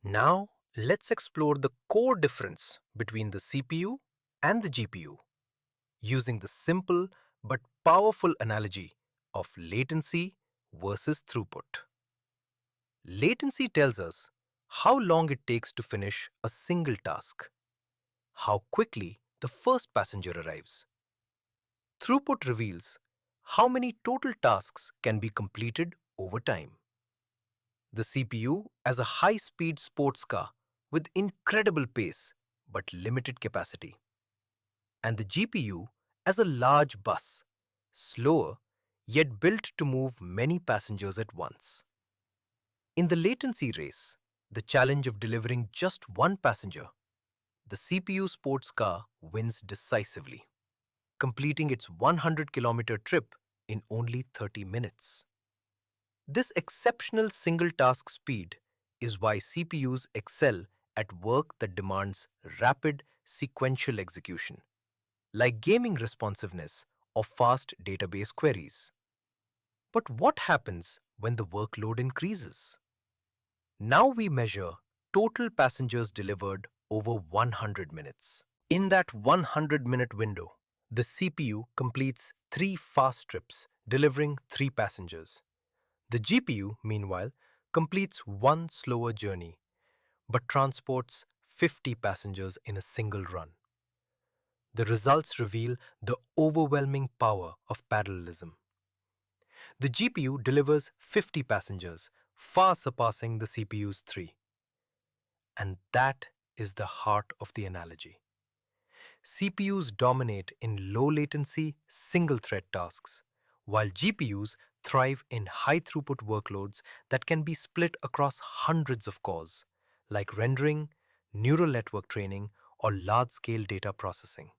Now, let's explore the core difference between the CPU and the GPU using the simple but powerful analogy of latency versus throughput. Latency tells us how long it takes to finish a single task, how quickly the first passenger arrives. Throughput reveals how many total tasks can be completed over time. The CPU as a high-speed sports car with incredible pace but limited capacity, and the GPU as a large bus, slower yet built to move many passengers at once. In the latency race, the challenge of delivering just one passenger, the CPU sports car wins decisively, completing its 100-kilometer trip in only 30 minutes. This exceptional single-task speed is why CPUs excel at work that demands rapid sequential execution, like gaming responsiveness or fast database queries. But what happens when the workload increases? Now we measure total passengers delivered over 100 minutes. In that 100-minute window, the CPU completes 3 fast trips, delivering 3 passengers. The GPU, meanwhile, completes one slower journey but transports 50 passengers in a single run. The results reveal the overwhelming power of parallelism. The GPU delivers 50 passengers, far surpassing the CPU's 3. And that is the heart of the analogy. CPUs dominate in low latency, single thread tasks, while GPUs thrive in high throughput workloads that can be split across hundreds of cores, like rendering, neural network training, or large scale data processing.